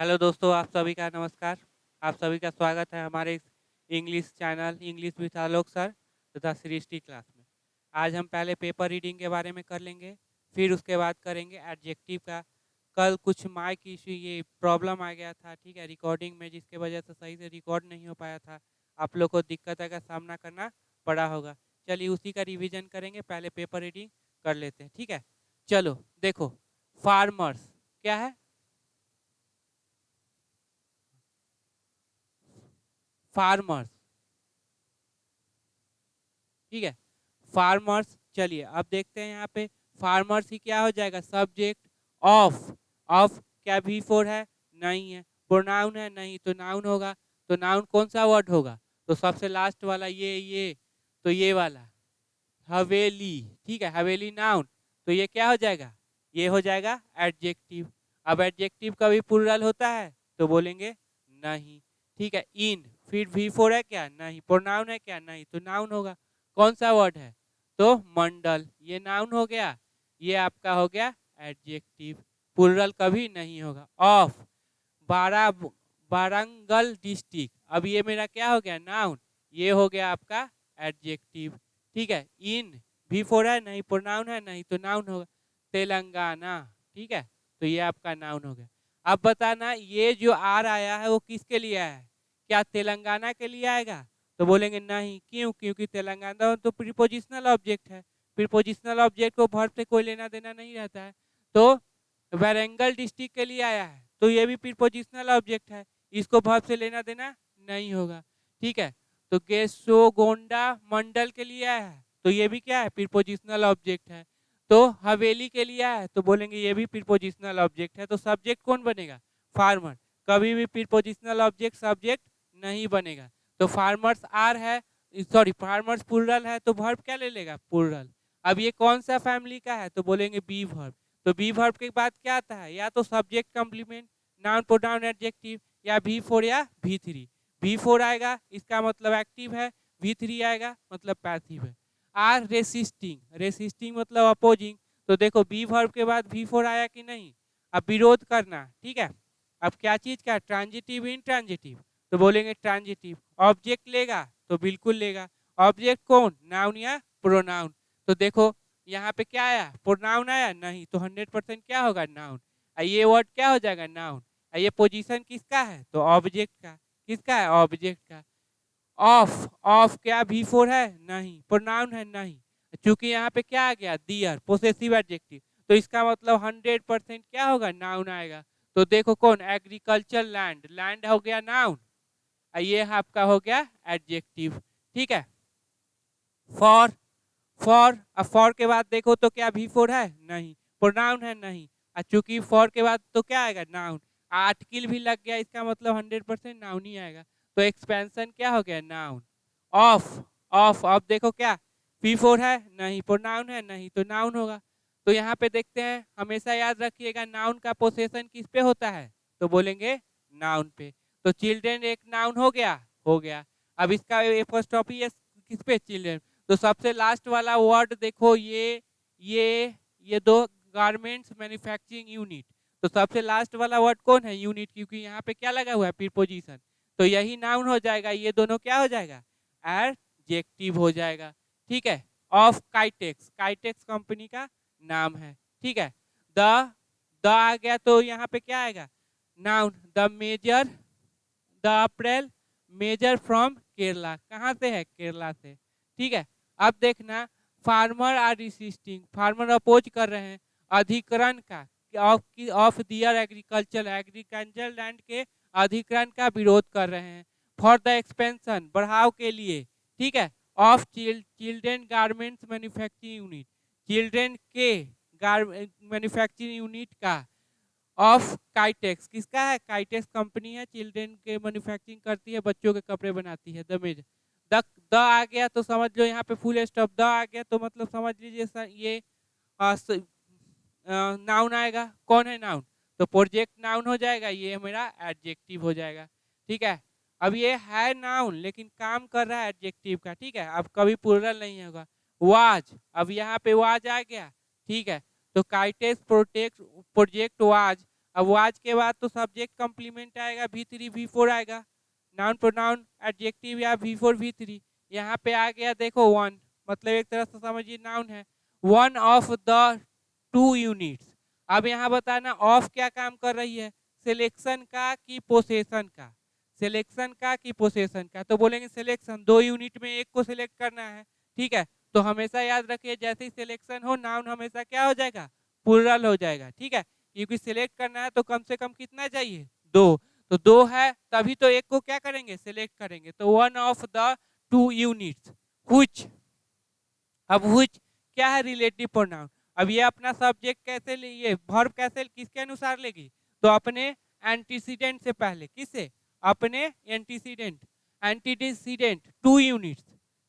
Hello दोस्तों, आप सभी का नमस्कार। आप सभी का स्वागत है हमारे इस English channel English with Alok sir तथा सृष्टि क्लास में। आज हम पहले पेपर रीडिंग के बारे में कर लेंगे, फिर उसके बाद करेंगे एडजेक्टिव का। कल कुछ माइक इशू ये प्रॉब्लम आ गया था, ठीक है, रिकॉर्डिंग में, जिसके वजह से सही से रिकॉर्ड नहीं हो पाया था। आप लोग को दिक्कत का सामना करना पड़ा होगा। चलिए उसी का रिविजन करेंगे, पहले पेपर रीडिंग कर लेते हैं, ठीक है। चलो देखो, फार्मर्स क्या है? फार्मर्स, ठीक है। फार्मर्स, चलिए अब देखते हैं यहाँ पे फार्मर्स ही क्या हो जाएगा, सब्जेक्ट ऑफ। ऑफ क्या भी फोर है? नहीं है। प्रोनाउन है? नहीं, तो नाउन होगा। तो नाउन कौन सा वर्ड होगा? तो सबसे लास्ट वाला ये तो ये वाला हवेली, ठीक है, हवेली नाउन। तो ये क्या हो जाएगा? ये हो जाएगा एडजेक्टिव। अब एडजेक्टिव का भी प्लूरल होता है तो बोलेंगे नहीं, ठीक है। इन, फिर भी फोर है क्या? नहीं। प्रोनाउन है क्या? नहीं, तो नाउन होगा। कौन सा वर्ड है? तो मंडल, ये नाउन हो गया, ये आपका हो गया एडजेक्टिव। प्लूरल कभी नहीं होगा। ऑफ, बारा वारंगल डिस्ट्रिक्ट, अब ये मेरा क्या हो गया? नाउन, ये हो गया आपका एडजेक्टिव, ठीक है। इन, भी फोर है? नहीं। प्रोनाउन है? नहीं, तो नाउन होगा। तेलंगाना, ठीक है, तो ये आपका नाउन हो गया। अब बताना ये जो आर आया है वो किसके लिए आया है? क्या तेलंगाना के लिए आएगा? तो बोलेंगे नहीं। क्यों? क्योंकि तेलंगाना तो प्रीपोजिशनल ऑब्जेक्ट है। प्रीपोजिशनल ऑब्जेक्ट को वर्ब से कोई लेना देना नहीं रहता है। तो वारंगल डिस्ट्रिक्ट के लिए आया है तो ये भी प्रीपोजिशनल ऑब्जेक्ट है, इसको वर्ब से लेना देना नहीं होगा, ठीक है। तो गेसोगोंडा मंडल के लिए आया है तो ये भी क्या है? प्रीपोजिशनल ऑब्जेक्ट है। तो हवेली के लिए आया है तो बोलेंगे ये भी प्रीपोजिशनल ऑब्जेक्ट है। तो सब्जेक्ट कौन बनेगा? फार्मर। कभी भी प्रीपोजिशनल ऑब्जेक्ट सब्जेक्ट नहीं बनेगा। तो फार्मर्स आर है, सॉरी फार्मर्स प्लूरल है तो वर्ब क्या ले लेगा? प्लूरल। अब ये कौन सा फैमिली का है? तो बोलेंगे बी वर्ब। तो बी वर्ब के बाद क्या आता है? या तो subject complement, noun pronoun adjective, या भी फोर या भी थ्री। भी फोर आएगा इसका मतलब एक्टिव है, भी थ्री आएगा मतलब पैसिव है। आर रेसिस्टिंग, रेसिस्टिंग मतलब अपोजिंग। तो देखो बी वर्ब के बाद भी फोर आया कि नहीं? अब विरोध करना, ठीक है। अब क्या चीज का? ट्रांजिटिव इन ट्रांजिटिव, तो बोलेंगे ट्रांजिटिव। ऑब्जेक्ट लेगा तो बिल्कुल लेगा। ऑब्जेक्ट कौन? नाउन या प्रोनाउन? तो देखो यहाँ पे क्या आया? प्रोनाउन आया? नहीं, तो 100% क्या होगा? नाउन। ये वर्ड क्या हो जाएगा? नाउन। ये पोजीशन किसका है? तो ऑब्जेक्ट का। किसका है? ऑब्जेक्ट का। ऑफ, ऑफ क्या भी फोर है? नहीं। प्रोनाउन है? नहीं। चूंकि यहाँ पे क्या आ गया? दियर, पोसेसिव एडजेक्टिव, तो इसका मतलब 100% क्या होगा? नाउन आएगा। तो देखो कौन? एग्रीकल्चर लैंड, लैंड हो गया नाउन, ये आपका हो गया एडजेक्टिव, ठीक है। फॉर, फॉर, अब फॉर के बाद देखो तो क्या भी फोर है? नहीं। प्रोनाउन है? नहीं। चूंकि फॉर के बाद तो क्या आएगा? नाउन। आर्टिकल भी लग गया, इसका मतलब 100% नाउन ही आएगा। तो एक्सपेंशन क्या हो गया? नाउन। ऑफ, ऑफ, अब देखो क्या? पी फोर है? नहीं। प्रोनाउन है? नहीं, तो नाउन होगा। तो यहाँ पे देखते हैं, हमेशा याद रखिएगा नाउन का पोसेशन किस पे होता है? तो बोलेंगे नाउन पे। तो चिल्ड्रेन एक नाउन हो गया, हो गया। अब इसका फर्स्ट टॉपिक किस पे? चिल्ड्रेन। तो सबसे लास्ट वाला वर्ड देखो, ये दो, गारमेंट्स मैन्युफैक्चरिंग यूनिट। तो सबसे लास्ट वाला वर्ड कौन है? यूनिट, क्योंकि यहाँ पे क्या लगा हुआ है? प्रीपोजिशन। तो यही नाउन हो जाएगा, ये दोनों क्या हो जाएगा? एडजेक्टिव हो जाएगा, ठीक है। ऑफ काइटेक्स, काइटेक्स कंपनी का नाम है, ठीक है। द, द आ गया तो यहाँ पे क्या आएगा? Noun. The major, the April major from Kerala, कहाँ से है? केरला से, ठीक है। अब देखना, farmer are resisting, farmer oppose कर रहे हैं अधिकरण का, of their agriculture, agriculture land के अधिकरण का विरोध कर रहे हैं। फॉर द एक्सपेंशन, बढ़ाव के लिए, ठीक है। Of children garments manufacturing unit, children के मैन्युफैक्चरिंग यूनिट का। ऑफ काइटेक्स, किसका है? काइटेक्स कंपनी है, चिल्ड्रेन के मैन्युफैक्चरिंग करती है, बच्चों के कपड़े बनाती है। द मेजर, द आ गया तो समझ लो यहाँ पे फुल स्टॉप, द आ गया तो मतलब समझ लीजिए ये नाउन आएगा। कौन है नाउन? तो प्रोजेक्ट नाउन हो जाएगा, ये मेरा एडजेक्टिव हो जाएगा, ठीक है। अब ये है नाउन लेकिन काम कर रहा है एडजेक्टिव का, ठीक है। अब कभी प्लूरल नहीं होगा। वाज, अब यहाँ पे वाज आ गया, ठीक है। तो काइटेक्स प्रोजेक्ट वाज अब वाज के बाद तो सब्जेक्ट कॉम्प्लीमेंट आएगा, V3 V4 आएगा, नाउन प्रोनाउन एडजेक्टिव या V4 V3। यहाँ पे आ गया देखो वन, मतलब एक तरह से समझिए नाउन है, one of the two units. अब यहाँ बताना ऑफ क्या काम कर रही है, सिलेक्शन का कि पोसेशन का, सिलेक्शन का कि पोसेशन का, तो बोलेंगे सिलेक्शन, 2 यूनिट में एक को सिलेक्ट करना है, ठीक है। तो हमेशा याद रखिए जैसे ही सिलेक्शन हो नाउन हमेशा क्या हो जाएगा, प्लूरल हो जाएगा, ठीक है, क्योंकि सिलेक्ट करना है तो कम से कम कितना चाहिए, 2, तो 2 है तभी तो एक को क्या करेंगे, सिलेक्ट करेंगे, तो one of the two units which. अब व्हिच क्या है, रिलेटिव प्रोनाउन। अब ये अपना सब्जेक्ट कैसे लिए, वर्ब कैसे किसके अनुसार लेगी, तो अपने एंटीसीडेंट से पहले, किससे, अपने एंटीसीडेंट, एंटीसीडेंट 2 यूनिट्स,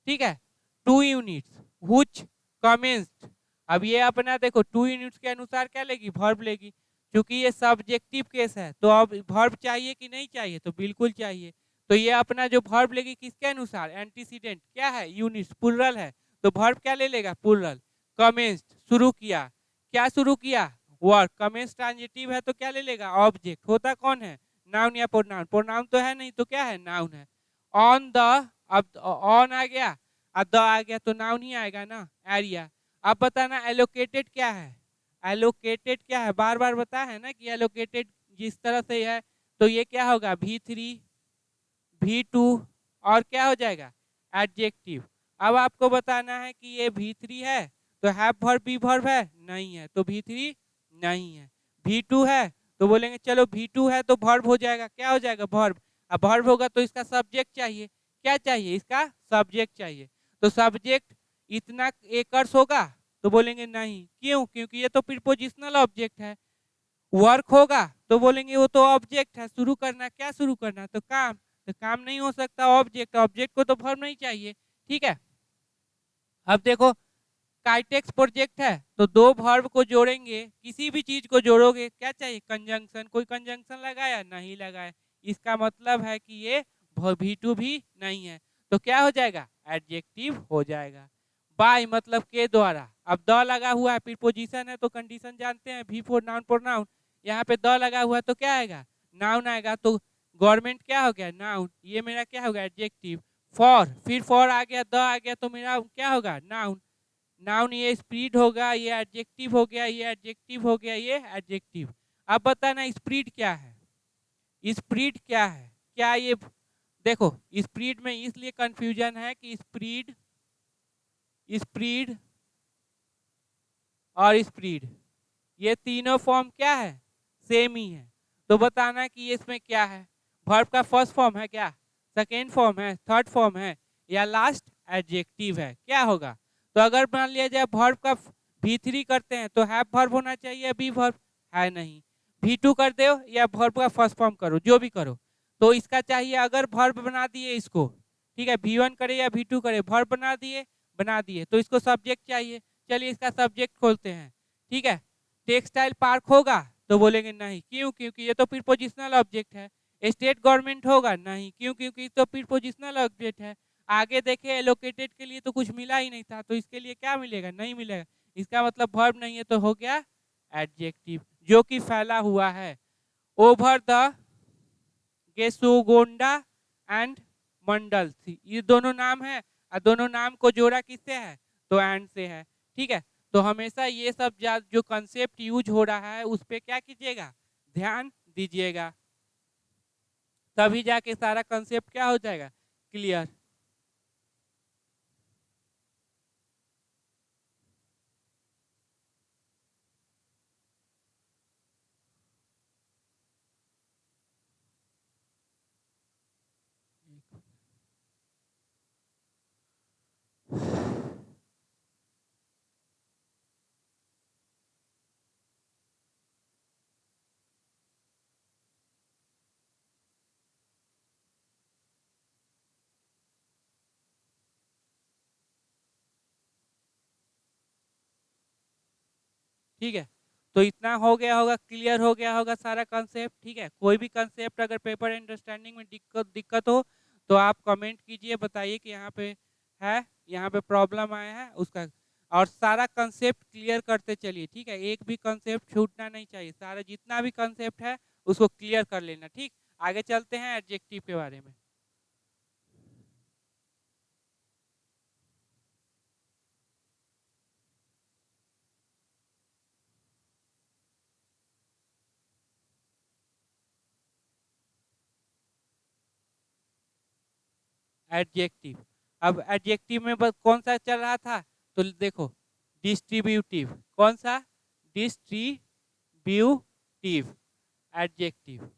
ठीक है, 2 यूनिट्स व्हिच कमेंस्ड। अब ये अपना देखो 2 यूनिट्स के अनुसार क्या लेगी, वर्ब लेगी, क्योंकि ये सब्जेक्टिव केस है तो अब वर्ब चाहिए कि नहीं चाहिए, तो बिल्कुल चाहिए, तो ये अपना जो वर्ब लेगी किसके अनुसार, एंटीसीडेंट क्या है, यूनिट्स प्लूरल है, तो वर्ब क्या ले लेगा, प्लूरल। कमेंस्ड शुरू किया, क्या शुरू किया, वर्क। कमेंस ट्रांजिटिव है तो क्या ले लेगा, ऑब्जेक्ट। होता कौन है, नाउन या प्रोनाउन, प्रोनाउन तो है नहीं तो क्या है, नाउन है। ऑन द, अब ऑन आ गया, अब द आ गया तो नाउन ही आएगा ना, एरिया। अब बताना एलोकेटेड क्या है, एलोकेटेड क्या है, बार बार बताया है ना कि एलोकेटेड जिस तरह से है, तो ये क्या होगा, V3 V2 और क्या हो जाएगा, एडजेक्टिव। अब आपको बताना है कि ये V3 है तो हैव वर्ब बी वर्ब है, नहीं है तो V3 नहीं है। V2 है तो बोलेंगे चलो V2 है तो वर्ब हो जाएगा, क्या हो जाएगा, वर्ब। अब वर्ब होगा तो इसका सब्जेक्ट चाहिए, क्या चाहिए, इसका सब्जेक्ट चाहिए, तो सब्जेक्ट इतना एकर्स होगा, तो बोलेंगे नहीं, क्यों, क्योंकि ये तो प्रीपोजिशनल ऑब्जेक्ट है। वर्क होगा तो बोलेंगे वो तो ऑब्जेक्ट है, शुरू करना, क्या शुरू करना, तो काम, तो काम नहीं हो सकता ऑब्जेक्ट, ऑब्जेक्ट को तो वर्ब नहीं चाहिए, ठीक है। अब देखो काइटेक्स प्रोजेक्ट है तो 2 वर्ब को जोड़ेंगे, किसी भी चीज को जोड़ोगे क्या चाहिए, कंजंक्शन, कोई कंजंक्शन लगाया, नहीं लगाया, इसका मतलब है कि ये V2 भी नहीं है, तो क्या हो जाएगा, एडजेक्टिव हो जाएगा। बाय मतलब के द्वारा, अब द लगा हुआ है, प्रीपोजिशन है तो कंडीशन जानते हैं, V4 नाउन प्रोनाउन, यहाँ पे द लगा हुआ है तो क्या आएगा, नाउन आएगा, तो गवर्नमेंट क्या हो गया, नाउन, ये मेरा क्या होगा, एडजेक्टिव। फॉर, फिर फॉर आ गया, द आ गया तो मेरा क्या होगा, नाउन, नाउन ये स्प्रीड होगा, ये एडजेक्टिव हो गया, ये एडजेक्टिव हो गया, ये एडजेक्टिव। अब बताना स्प्रीड क्या है, स्प्रीड क्या है, क्या ये, देखो स्प्रीड में इसलिए कंफ्यूजन है कि स्प्रीड, स्प्रीड और स्प्रीड ये तीनों फॉर्म क्या है, सेम ही है, तो बताना कि ये इसमें क्या है, वर्ब का फर्स्ट फॉर्म है क्या, सेकेंड फॉर्म है, थर्ड फॉर्म है, या लास्ट एडजेक्टिव है, क्या होगा। तो अगर मान लिया जाए वर्ब का V3 करते हैं तो हैव वर्ब होना चाहिए, बी वर्ब है नहीं, V2 कर दो या वर्ब का फर्स्ट फॉर्म करो, जो भी करो, तो इसका चाहिए, अगर वर्ब बना दिए इसको, ठीक है, V1 करे या V2 करे, वर्ब बना दिए तो इसको सब्जेक्ट चाहिए, चलिए इसका सब्जेक्ट खोलते हैं, ठीक है। टेक्सटाइल पार्क होगा तो बोलेंगे नहीं, क्यों, क्योंकि ये तो प्रीपोजिशनल ऑब्जेक्ट है। स्टेट गवर्नमेंट होगा, नहीं, क्यों, क्योंकि तो प्रीपोजिशनल ऑब्जेक्ट है। आगे देखे एलोकेटेड के लिए तो कुछ मिला ही नहीं था, तो इसके लिए क्या मिलेगा, नहीं मिलेगा, इसका मतलब वर्ब नहीं है तो हो गया एडजेक्टिव, जो कि फैला हुआ है। ओवर द गेसुगोंडा एंड मंडल, ये दोनों नाम है और दोनों नाम को जोड़ा किससे है, तो एंड से है, ठीक है। तो हमेशा ये सब जो कंसेप्ट यूज हो रहा है उस पर क्या कीजिएगा, ध्यान दीजिएगा, तभी जाके सारा कंसेप्ट क्या हो जाएगा, क्लियर। ठीक है, तो इतना हो गया होगा, क्लियर हो गया होगा सारा कंसेप्ट, ठीक है। कोई भी कंसेप्ट अगर पेपर अंडरस्टैंडिंग में दिक्कत हो तो आप कमेंट कीजिए, बताइए कि यहाँ पे है, यहाँ पे प्रॉब्लम आया है उसका। और सारा कंसेप्ट क्लियर करते चलिए, ठीक है, एक भी कंसेप्ट छूटना नहीं चाहिए, सारा जितना भी कंसेप्ट है उसको क्लियर कर लेना। ठीक, आगे चलते हैं एडजेक्टिव के बारे में। एडजेक्टिव, अब एडजेक्टिव में बस कौन सा चल रहा था, तो देखो डिस्ट्रीब्यूटिव, कौन सा, डिस्ट्रीब्यूटिव एडजेक्टिव,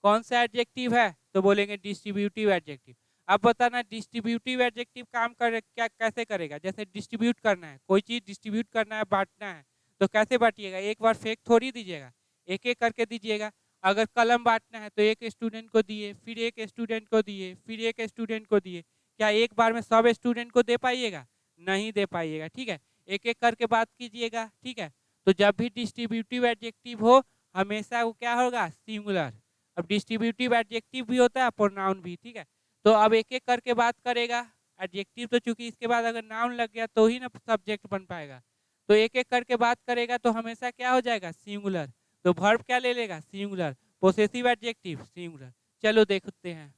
कौन सा एडजेक्टिव है, तो बोलेंगे डिस्ट्रीब्यूटिव एडजेक्टिव। अब बताना डिस्ट्रीब्यूटिव एडजेक्टिव काम कर क्या कैसे करेगा, जैसे डिस्ट्रीब्यूट करना है, कोई चीज डिस्ट्रीब्यूट करना है, बांटना है, तो कैसे बांटिएगा, एक बार फेक थोड़ी दीजिएगा, एक एक करके दीजिएगा। अगर कलम बांटना है तो एक स्टूडेंट को दिए, फिर एक स्टूडेंट को दिए, फिर एक स्टूडेंट को दिए, क्या एक बार में सब स्टूडेंट को दे पाइएगा, नहीं दे पाइएगा, ठीक है, एक एक करके बात कीजिएगा, ठीक है। तो जब भी डिस्ट्रीब्यूटिव एडजेक्टिव हो हमेशा वो क्या होगा, सिंगुलर। अब डिस्ट्रीब्यूटिव एडजेक्टिव भी होता है, प्रोनाउन भी, ठीक है। तो अब एक एक करके बात करेगा, एडजेक्टिव तो चूंकि इसके बाद अगर नाउन लग गया तो ही ना सब्जेक्ट बन पाएगा, तो एक एक करके बात करेगा तो हमेशा क्या हो जाएगा, सिंगुलर। तो वर्ब क्या ले लेगा, सिंगुलर। Possessive adjective singular. चलो देखते हैं,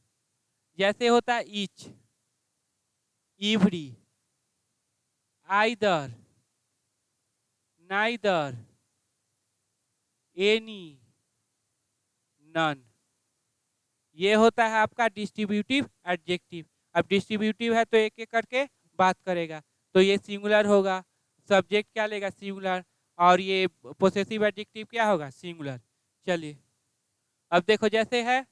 जैसे होता है each, every, either, neither, any, none, ये होता है आपका डिस्ट्रीब्यूटिव एडजेक्टिव। अब डिस्ट्रीब्यूटिव है तो एक एक करके बात करेगा, तो ये सिंगुलर होगा, सब्जेक्ट क्या लेगा, सिंगुलर, और ये पोसेसिव एडजेक्टिव क्या होगा, सिंगुलर। चलिए अब देखो, जैसे है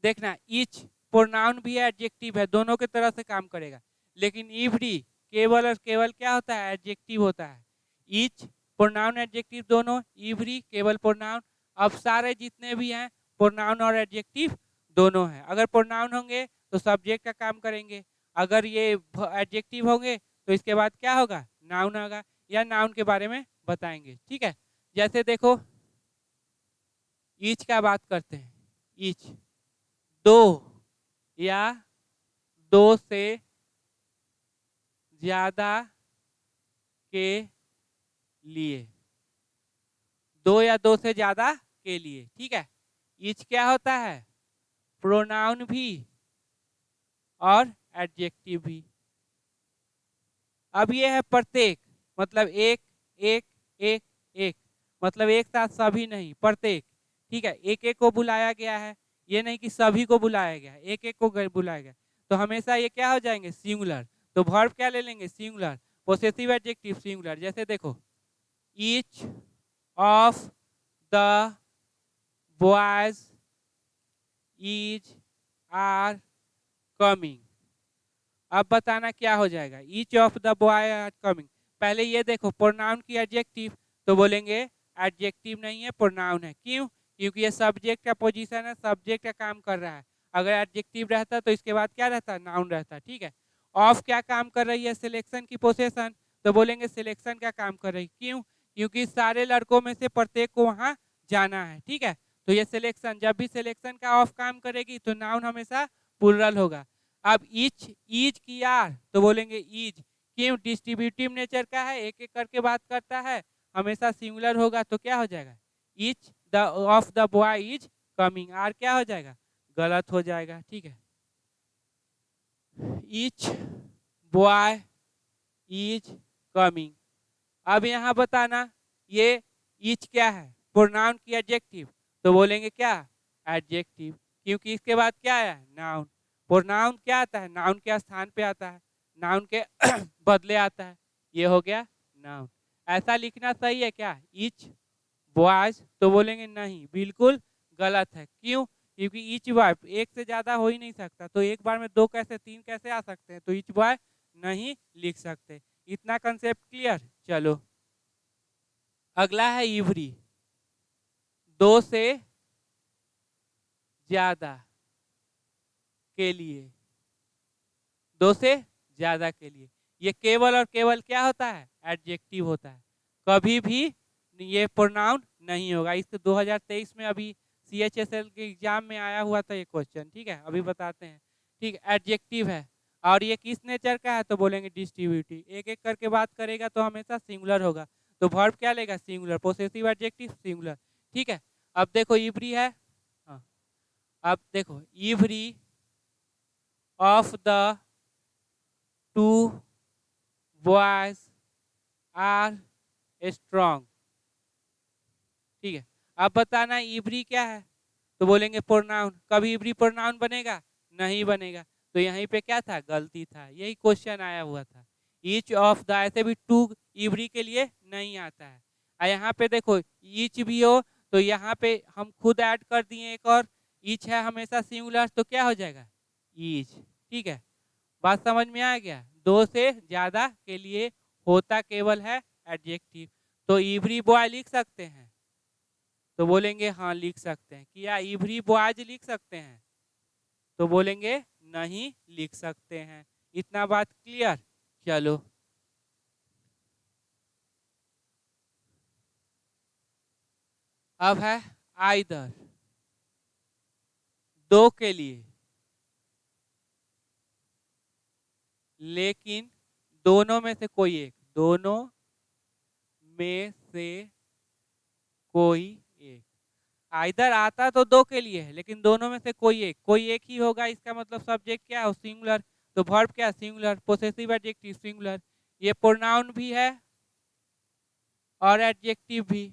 देखना, ईच प्रोनाउन भी है, एडजेक्टिव है, दोनों की तरह से काम करेगा, लेकिन इवरी केवल और केवल क्या होता है, एडजेक्टिव होता है। ईच प्रोनाउन एडजेक्टिव दोनों, इवरी केवल प्रोनाउन। अब सारे जितने भी हैं प्रोनाउन और एडजेक्टिव दोनों हैं। अगर प्रोनाउन होंगे तो सब्जेक्ट का काम करेंगे, अगर ये एडजेक्टिव होंगे तो इसके बाद क्या होगा, नाउन होगा, या नाउन के बारे में बताएंगे, ठीक है। जैसे देखो ईच का बात करते हैं, ईच दो या दो से ज्यादा के लिए, दो या दो से ज्यादा के लिए, ठीक है। ईच क्या होता है, प्रोनाउन भी और एडजेक्टिव भी। अब ये है प्रत्येक, मतलब एक एक एक एक, मतलब एक साथ सभी नहीं, प्रत्येक, ठीक है, एक एक को बुलाया गया है, ये नहीं कि सभी को बुलाया गया, एक एक को बुलाया गया, तो हमेशा ये क्या हो जाएंगे, सिंगुलर। तो वर्ब क्या ले लेंगे, सिंगुलर। पोसेसिव एडजेक्टिव सिंगुलर, जैसे देखो each of the boys is are coming. अब बताना क्या हो जाएगा, each of the boy are coming. पहले ये देखो प्रोनाउन की एडजेक्टिव, तो बोलेंगे एडजेक्टिव नहीं है, प्रोनाउन है। क्यों, क्योंकि ये सब्जेक्ट का पोजीशन है, सब्जेक्ट का काम कर रहा है। अगर एडजेक्टिव रहता तो इसके बाद क्या रहता, नाउन रहता, ठीक है। ऑफ क्या काम कर रही है, सिलेक्शन की पोसेशन, तो बोलेंगे सिलेक्शन का काम कर रही। क्यों, क्योंकि सारे लड़कों में से प्रत्येक को वहां जाना है, ठीक है। तो ये सिलेक्शन, जब भी सिलेक्शन का ऑफ काम करेगी तो नाउन हमेशा प्लुरल होगा। अब ईच, ईज की आर, तो बोलेंगे ईज। क्यों, डिस्ट्रीब्यूटिव नेचर का है, एक एक करके बात करता है, हमेशा सिंगुलर होगा, तो क्या हो जाएगा, each the of the boy is coming. Are क्या हो जाएगा, गलत हो जाएगा, ठीक है। Each boy is coming. अब यहाँ बताना ये ईच क्या है, प्रोनाउन की एडजेक्टिव, तो बोलेंगे क्या, एडजेक्टिव, क्योंकि इसके बाद क्या है, नाउन। प्रोनाउन क्या आता है, नाउन के स्थान पे आता है, नाउन के बदले आता है, ये हो गया नाउन। ऐसा लिखना सही है क्या, ईच बॉयज, तो बोलेंगे नहीं, बिल्कुल गलत है। क्यों, क्योंकि ईच बॉय एक से ज्यादा हो ही नहीं सकता, तो एक बार में दो कैसे, तीन कैसे आ सकते हैं, तो ईच बॉय नहीं लिख सकते। इतना कंसेप्ट क्लियर। चलो अगला है इवरी, दो से ज्यादा के लिए, दो से ज्यादा के लिए, ये केवल और केवल क्या होता है, एडजेक्टिव होता है, कभी भी ये प्रोनाउन नहीं होगा। इस 2023 में अभी CHSL के एग्जाम में आया हुआ था ये क्वेश्चन, ठीक है, अभी बताते हैं, ठीक, एडजेक्टिव है। और ये किस नेचर का है, तो बोलेंगे डिस्ट्रीब्यूटिव। एक एक करके बात करेगा तो हमेशा सिंगुलर होगा, तो वर्ब क्या लेगा, सिंगुलर, पोसेसिव एडजेक्टिव सिंगुलर। ठीक है, अब देखो इवरी है, हाँ, अब देखो every of the two boys are strong. ठीक है, अब बताना इवरी क्या है, तो बोलेंगे प्रोनाउन। कभी इवरी प्रोनाउन बनेगा, नहीं बनेगा, तो यहीं पे क्या था, गलती था, यही क्वेश्चन आया हुआ था। ईच ऑफ द, ऐसे भी टू इवरी के लिए नहीं आता है। और यहाँ पे देखो ईच भी हो तो यहाँ पे हम खुद ऐड कर दिए एक और, ईच है हमेशा सिंगुलर, तो क्या हो जाएगा, ईच। ठीक है, बात समझ में आ गया। दो से ज्यादा के लिए होता केवल है एडजेक्टिव। तो इवरी बॉय लिख सकते हैं, तो बोलेंगे हाँ लिख सकते हैं। क्या इवरी बॉयज लिख सकते हैं, तो बोलेंगे नहीं लिख सकते हैं। इतना बात क्लियर। चलो अब है आइदर, दो के लिए, लेकिन दोनों में से कोई एक, दोनों में से कोई एक। आइदर आता तो दो के लिए है, लेकिन दोनों में से कोई एक ही होगा, इसका मतलब सब्जेक्ट क्या हो, सिंगुलर, तो वर्ब क्या, सिंगुलर, पोसेसिव एडजेक्टिव सिंगुलर। ये प्रोनाउन भी है और एडजेक्टिव भी।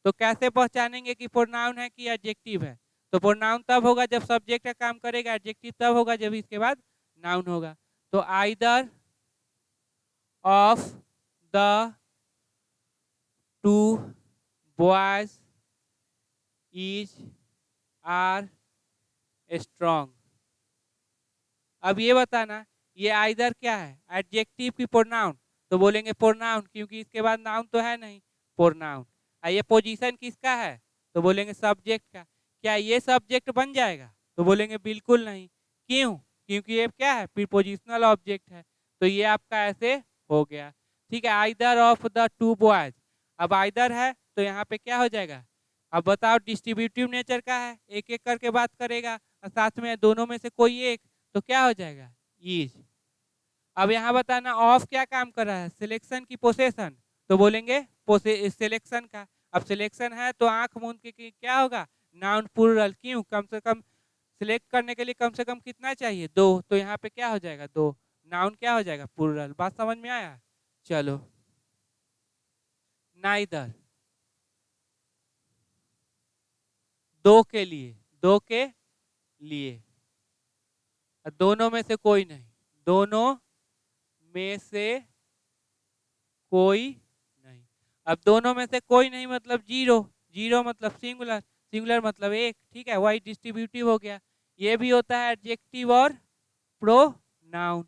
तो कैसे पहचानेंगे कि प्रोनाउन है कि एडजेक्टिव है, तो प्रोनाउन तब होगा जब सब्जेक्ट का काम करेगा, एडजेक्टिव तब होगा जब इसके बाद नाउन होगा। तो either of the two boys is are strong. अब ये बताना ये आइदर क्या है, एडजेक्टिव की प्रोनाउन, तो बोलेंगे प्रोनाउन, क्योंकि इसके बाद नाउन तो है नहीं, प्रोनाउन। ये पोजीशन किसका है, तो बोलेंगे सब्जेक्ट का। क्या ये सब्जेक्ट बन जाएगा, तो बोलेंगे बिल्कुल नहीं। क्यों, क्योंकि ये क्या है, प्रीपोजिशनल ऑब्जेक्ट है, तो ये आपका ऐसे हो गया। ठीक है, either of the two boys, अब आइदर है तो यहाँ पे क्या हो जाएगा, अब बताओ डिस्ट्रीब्यूटिव नेचर का है, एक एक करके बात करेगा, और साथ में दोनों में से कोई एक, तो क्या हो जाएगा, इज। अब यहाँ बताना ऑफ क्या काम कर रहा है, सिलेक्शन की पोसेशन, तो बोलेंगे सिलेक्शन का। अब सिलेक्शन है तो आंख मूंद के क्या होगा, नाउन प्लूरल। क्यों, कम से कम सिलेक्ट करने के लिए कम से कम कितना चाहिए, दो, तो यहाँ पे क्या हो जाएगा, दो, नाउन क्या हो जाएगा, प्लूरल। बात समझ में आया। चलो नाइदर, दो के लिए, दो के लिए, दोनों में से कोई नहीं, दोनों में से कोई नहीं। अब दोनों में से कोई नहीं मतलब जीरो, जीरो मतलब सिंगुलर, सिंगुलर मतलब एक। ठीक है, वही डिस्ट्रीब्यूटिव हो गया। ये भी होता है एडजेक्टिव और प्रोनाउन।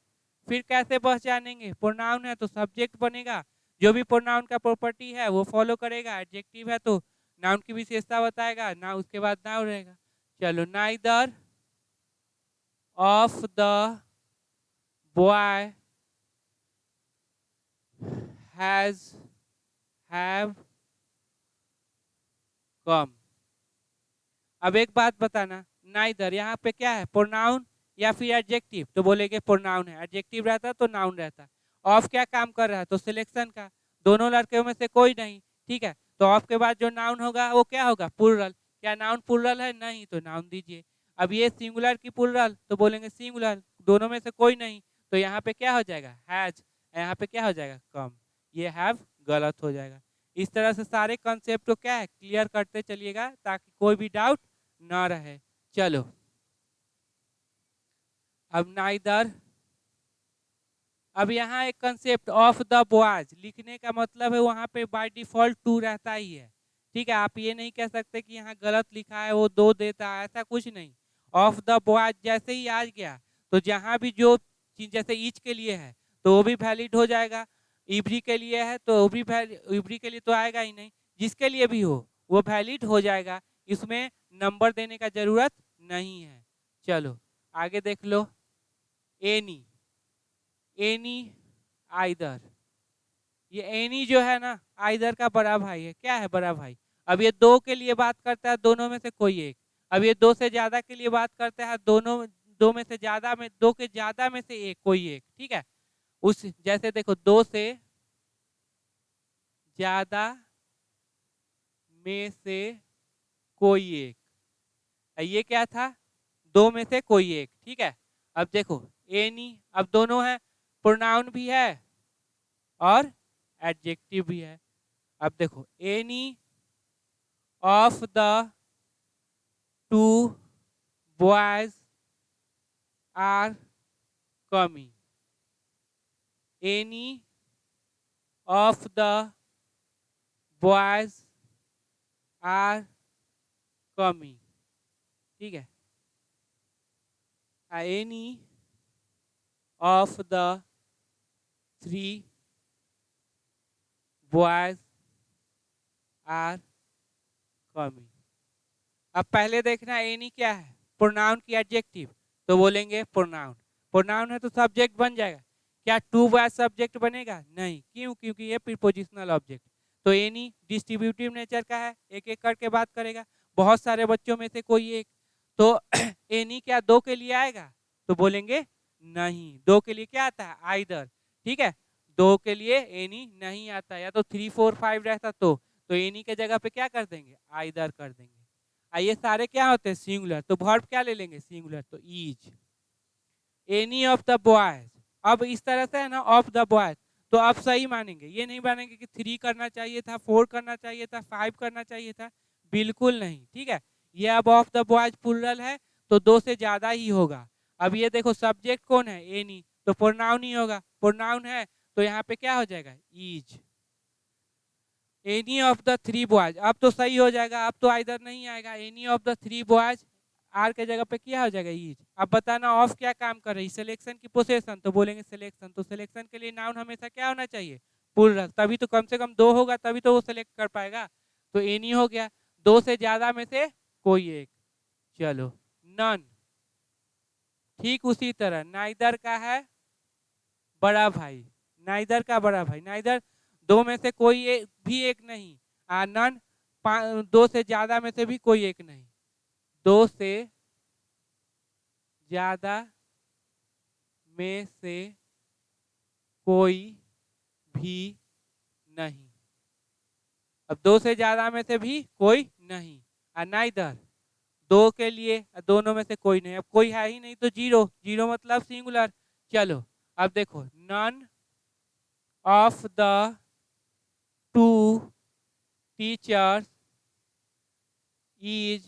फिर कैसे पहचानेंगे, प्रोनाउन है तो सब्जेक्ट बनेगा, जो भी प्रोनाउन का प्रॉपर्टी है वो फॉलो करेगा। एडजेक्टिव है तो नाउन की विशेषता बताएगा ना, उसके बाद नाउन रहेगा। चलो neither of the boy has have come. अब एक बात बताना, नाइदर यहाँ पे क्या है, प्रोनाउन या फिर एडजेक्टिव, तो बोलेंगे प्रोनाउन है। एडजेक्टिव रहता तो नाउन रहता। ऑफ क्या काम कर रहा है, तो सिलेक्शन का, दोनों लड़कियों में से कोई नहीं। ठीक है, तो ऑफ के बाद जो नाउन होगा वो क्या होगा, प्लूरल। क्या नाउन प्लूरल है, नहीं, तो नाउन दीजिए। अब ये सिंगुलर की प्लूरल, तो बोलेंगे सिंगुलर, दोनों में से कोई नहीं, तो यहाँ पे क्या हो जाएगा, हैज, यहाँ पे क्या हो जाएगा, कम। ये हैव गलत हो जाएगा। इस तरह से सारे कंसेप्ट को क्या है, क्लियर करते चलिएगा ताकि कोई भी डाउट ना रहे। चलो अब नाइदर, अब यहाँ एक कंसेप्ट ऑफ द बॉयज लिखने का मतलब है वहां पे बाय डिफॉल्ट टू रहता ही है। ठीक है, आप ये नहीं कह सकते कि यहाँ गलत लिखा है वो दो देता है, ऐसा कुछ नहीं। ऑफ द बॉयज जैसे ही आ गया तो जहां भी जो चीज, जैसे ईच के लिए है तो वो भी वैलिड हो जाएगा, इवरी के लिए है तो वो भी इवरी के लिए तो आएगा ही नहीं, जिसके लिए भी हो वो वैलिड हो जाएगा, इसमें नंबर देने का जरूरत नहीं है। चलो आगे देख लो, एनी, एनी, आइदर। ये एनी जो है ना आइदर का बड़ा भाई है। क्या है, बड़ा भाई। अब ये दो के लिए बात करता है, दोनों में से कोई एक। अब ये दो से ज्यादा के लिए बात करता है, दोनों दो में से ज्यादा में, दो के ज्यादा में से एक, कोई एक, ठीक है। उस जैसे देखो, दो से ज्यादा में से कोई एक, ये क्या था, दो में से कोई एक, ठीक है। अब देखो एनी, अब दोनों है, प्रोनाउन भी है और एडजेक्टिव भी है। अब देखो any of the two boys are coming, any of the boys are coming, ठीक है। Any of the three boys are coming. अब पहले देखना एनी क्या है, प्रोनाउन की एडजेक्टिव, तो बोलेंगे प्रोनाउन। प्रोनाउन है तो सब्जेक्ट बन जाएगा। क्या टू बॉयज सब्जेक्ट बनेगा? नहीं, क्यों? क्योंकि ये प्रीपोजिशनल ऑब्जेक्ट। तो एनी डिस्ट्रीब्यूटिव नेचर का है, एक एक करके बात करेगा, बहुत सारे बच्चों में से कोई एक। तो एनी क्या दो के लिए आएगा? तो बोलेंगे नहीं। दो के लिए क्या आता है? आइदर, ठीक है। दो के लिए एनी नहीं आता, या तो 3 4 5 रहता तो एनी के जगह पे क्या कर देंगे? आइदर कर देंगे। ये सारे क्या होते हैं? सिंगुलर। तो वर्ब क्या ले लेंगे? सिंगुलर। तो is any of the boys. अब इस तरह से है ना, ऑफ द बॉयज, तो आप सही मानेंगे, ये नहीं मानेंगे कि 3 करना चाहिए था, 4 करना चाहिए था, 5 करना चाहिए था, बिल्कुल नहीं, ठीक है। ये अब ऑफ द बॉयज प्लुरल है तो दो से ज्यादा ही होगा। अब ये देखो सब्जेक्ट कौन है? एनी, तो प्रोनाउन ही होगा। प्रोनाउन है तो यहाँ पे क्या हो जाएगा? Is any of the three boys. अब तो सही हो जाएगा, अब तो आइदर नहीं आएगा। Any of the three boys, are के जगह पे क्या हो जाएगा? इज। अब बताना ऑफ क्या काम कर रही है? सिलेक्शन की पोजीशन, तो बोलेंगे सिलेक्शन। तो सिलेक्शन के लिए नाउन हमेशा क्या होना चाहिए? प्लुरल, तभी तो कम से कम दो होगा, तभी तो वो सिलेक्ट कर पाएगा। तो एनी हो गया, दो से ज्यादा में से कोई एक। चलो नन, ठीक उसी तरह नाइदर का है बड़ा भाई, नाइदर का बड़ा भाई, नाइदर दो में से कोई एक भी एक नहीं, नन दो से ज्यादा में से भी कोई एक नहीं, दो से ज्यादा में से कोई भी नहीं। अब दो से ज्यादा में से भी कोई नहीं, नाइदर दो के लिए, दोनों में से कोई नहीं। अब कोई है ही नहीं तो जीरो, जीरो मतलब सिंगुलर। चलो अब देखो, none of the two teachers is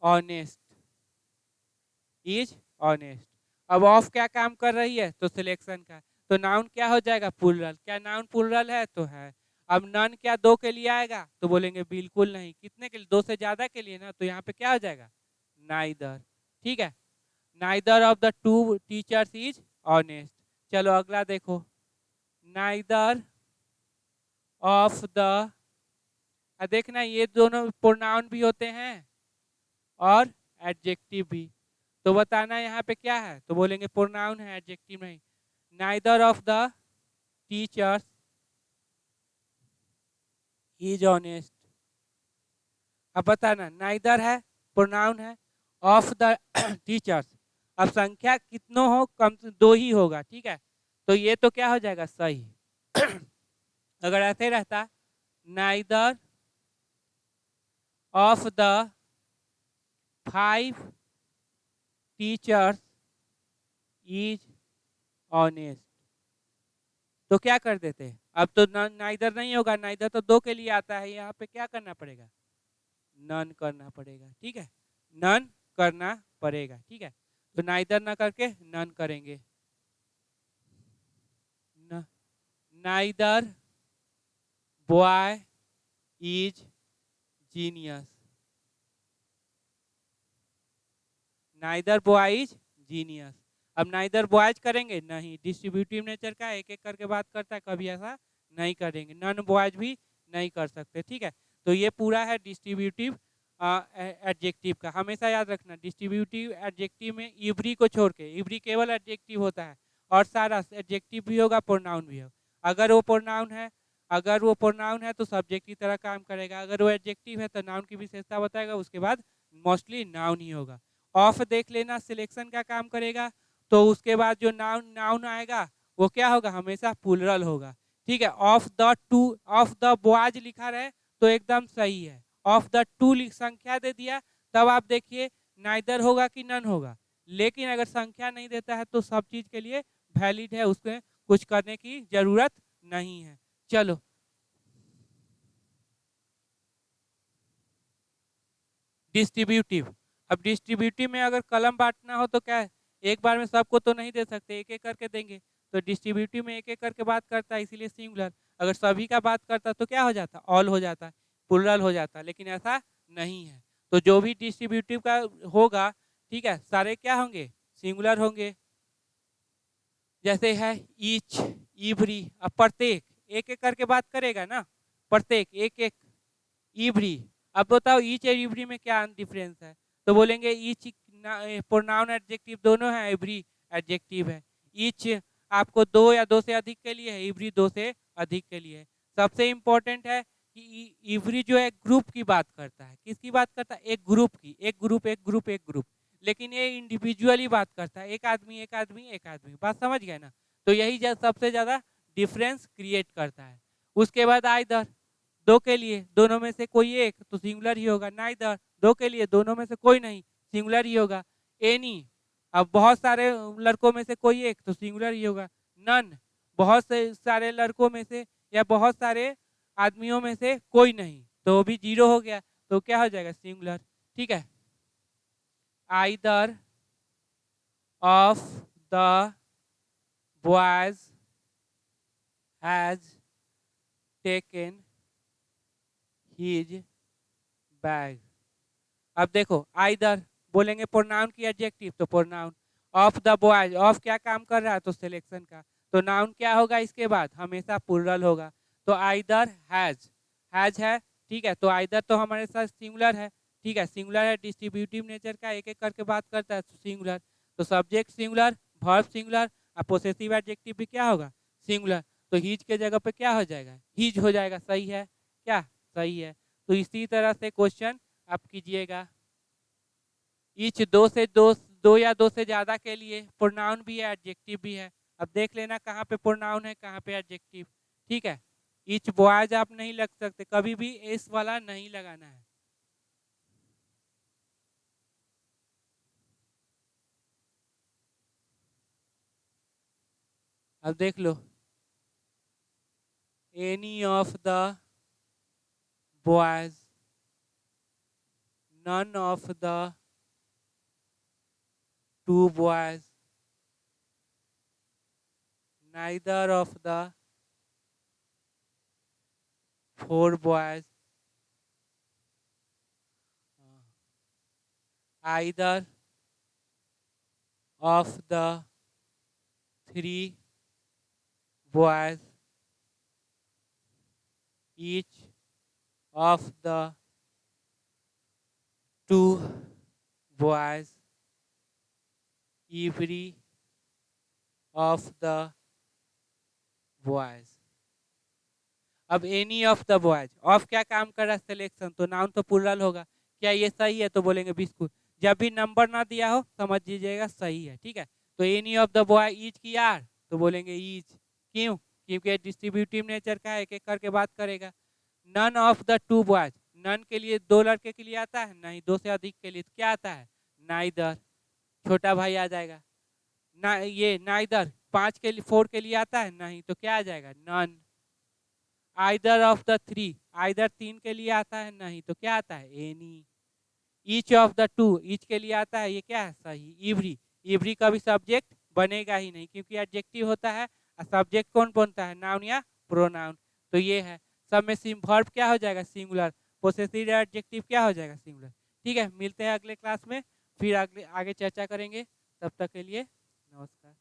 honest, is honest. अब ऑफ क्या काम कर रही है? तो सिलेक्शन का। तो नाउन क्या हो जाएगा? प्लुरल। क्या नाउन प्लुरल है? तो है। अब नन क्या दो के लिए आएगा? तो बोलेंगे बिल्कुल नहीं। कितने के लिए? दो से ज्यादा के लिए ना, तो यहाँ पे क्या हो जाएगा? नाइदर, ठीक है। Neither of the two teachers is honest. चलो अगला देखो, नाइदर ऑफ द, देखना ये दोनों प्रोनाउन भी होते हैं और एडजेक्टिव भी। तो बताना यहाँ पे क्या है? तो बोलेंगे प्रोनाउन है, एडजेक्टिव नहीं। Neither of the teachers is honest. अब बताना, नाइदर है, प्रोनाउन है, ऑफ द टीचर्स, अब संख्या कितनों हो? कम से दो ही होगा, ठीक है। तो ये तो क्या हो जाएगा? सही। अगर ऐसे रहता, neither of the 5 teachers is honest, तो क्या कर देते? अब तो नाइदर नहीं होगा, नाइदर तो दो के लिए आता है, यहाँ पे क्या करना पड़ेगा? नन करना पड़ेगा, ठीक है। नन करना पड़ेगा, ठीक है। तो नाइदर ना करके नन करेंगे। Neither boy is genius, neither boy is genius. अब नाइदर बॉयज करेंगे नहीं, डिस्ट्रीब्यूटिव नेचर का, एक एक करके बात करता है, कभी ऐसा नहीं करेंगे। नन बॉयज भी नहीं कर सकते, ठीक है। तो ये पूरा है डिस्ट्रीब्यूटिव एडजेक्टिव का। हमेशा याद रखना, डिस्ट्रीब्यूटिव एडजेक्टिव में इवरी को छोड़ के, इवरी केवल एडजेक्टिव होता है और सारा एडजेक्टिव भी होगा, प्रोनाउन भी होगा। अगर वो प्रोनाउन है अगर वो प्रोनाउन है तो सब्जेक्ट की तरह काम करेगा, अगर वो एडजेक्टिव है तो नाउन की विशेषता बताएगा, उसके बाद मोस्टली नाउन ही होगा। ऑफ देख लेना, सिलेक्शन का काम करेगा, तो उसके बाद जो नाउन नाउन आएगा वो क्या होगा, हमेशा प्लूरल होगा। ठीक है, ऑफ द बॉयज लिखा रहे तो एकदम सही है। ऑफ द टू संख्या दे दिया, तब आप देखिए नाइदर होगा कि नन होगा। लेकिन अगर संख्या नहीं देता है तो सब चीज के लिए वैलिड है, उसमें कुछ करने की जरूरत नहीं है। चलो, डिस्ट्रीब्यूटिव। अब डिस्ट्रीब्यूटिव में अगर कलम बांटना हो तो क्या है, एक बार में सबको तो नहीं दे सकते, एक एक करके देंगे। तो डिस्ट्रीब्यूटिव में एक एक करके बात करता है, इसीलिए सिंगुलर। अगर सभी का बात करता तो क्या हो जाता, ऑल हो जाता, प्लूरल हो जाता, लेकिन ऐसा नहीं है। तो जो भी डिस्ट्रीब्यूटिव का होगा, ठीक है, सारे क्या होंगे, सिंगुलर होंगे। जैसे है ईच, इवरी, अब प्रत्येक एक एक करके बात करेगा ना, प्रत्येक एक एक, इवरी। अब बताओ ईच और इवरी में क्या डिफरेंस है, तो बोलेंगे ईच प्रोनाउन एडजेक्टिव दोनों है, इवरी एडजेक्टिव है। ईच आपको दो या दो से अधिक के लिए है, इवरी दो से अधिक के लिए है। सबसे इंपॉर्टेंट है कि इवरी जो है ग्रुप की बात करता है, किसकी बात करता है, एक ग्रुप की, एक ग्रुप एक ग्रुप एक ग्रुप। लेकिन ये इंडिविजुअली बात करता है, एक आदमी एक आदमी एक आदमी, बात समझ गए ना। तो यही सबसे ज्यादा डिफरेंस क्रिएट करता है। उसके बाद आइदर, दो के लिए दोनों में से कोई एक तो सिंगुलर ही होगा। नाइदर, दो के लिए दोनों में से कोई नहीं, सिंगुलर ही होगा। एनी, अब बहुत सारे लड़कों में से कोई एक तो सिंगुलर ही होगा। नन, बहुत से सारे लड़कों में से या बहुत सारे आदमियों में से कोई नहीं, तो वो भी जीरो हो गया, तो क्या हो जाएगा, सिंगुलर। ठीक है, either of the boys has taken his bag. अब देखो आइदर बोलेंगे प्रोनाउन की एडजेक्टिव तो pronoun, of the boys, of क्या काम कर रहा है तो सिलेक्शन का, तो नाउन क्या होगा इसके बाद, हमेशा प्लूरल होगा। तो आइदर हैज है, ठीक है, तो आइदर तो हमारे साथ सिंगुलर है, ठीक है, सिंगुलर है, डिस्ट्रीब्यूटिव नेचर का, एक एक करके बात करता है तो सिंगुलर। तो सब्जेक्ट सिंगुलर, वर्ब सिंगुलर, और पोसेसिव एडजेक्टिव भी क्या होगा, सिंगुलर। तो हीज के जगह पे क्या हो जाएगा, हीज हो जाएगा। सही है क्या, सही है। तो इसी तरह से क्वेश्चन आप कीजिएगा। ईच दो या दो से ज्यादा के लिए प्रोनाउन भी है, एडजेक्टिव भी है। अब देख लेना कहाँ पे प्रोनाउन है कहाँ पे एडजेक्टिव। ठीक है, ईच बॉयज आप नहीं लग सकते, कभी भी एस वाला नहीं लगाना है। अब देख लो, any of the boys, none of the two boys, neither of the four boys, either of the three boys, each of the two boys, every of the boys। अब any of the boys, of क्या काम कर रहा है, selection, तो noun तो plural होगा। क्या ये सही है, तो बोलेंगे बिस्कुट। जब भी नंबर ना दिया हो समझ लीजिएगा सही है। ठीक है, तो any of the boy each की आर, तो बोलेंगे ईच। क्यों, क्योंकि डिस्ट्रीब्यूटिव नेचर का, एक एक करके बात करेगा। None of the two boys, none के लिए दो लड़के के लिए आता है नहीं, दो से अधिक के लिए तो क्या आता है, नाइदर, छोटा भाई आ जाएगा ना। ये नाइदर पांच के लिए, फोर के लिए आता है नहीं, तो क्या आ जाएगा, none. Either of the three, either तीन के लिए आता है नहीं, तो क्या आता है, any. Each of the to, each के लिए आता है, ये क्या है, सही। इवरी, इवरी का भी सब्जेक्ट बनेगा ही नहीं, क्योंकि एडजेक्टिव होता है, और सब्जेक्ट कौन बनता है, नाउन या प्रोनाउन। तो ये है, सब में वर्ब क्या हो जाएगा, सिंगुलर। पोसेसिव एडजेक्टिव क्या हो जाएगा, सिंगुलर। ठीक है, मिलते हैं अगले क्लास में, फिर आगे चर्चा करेंगे। तब तक के लिए नमस्कार।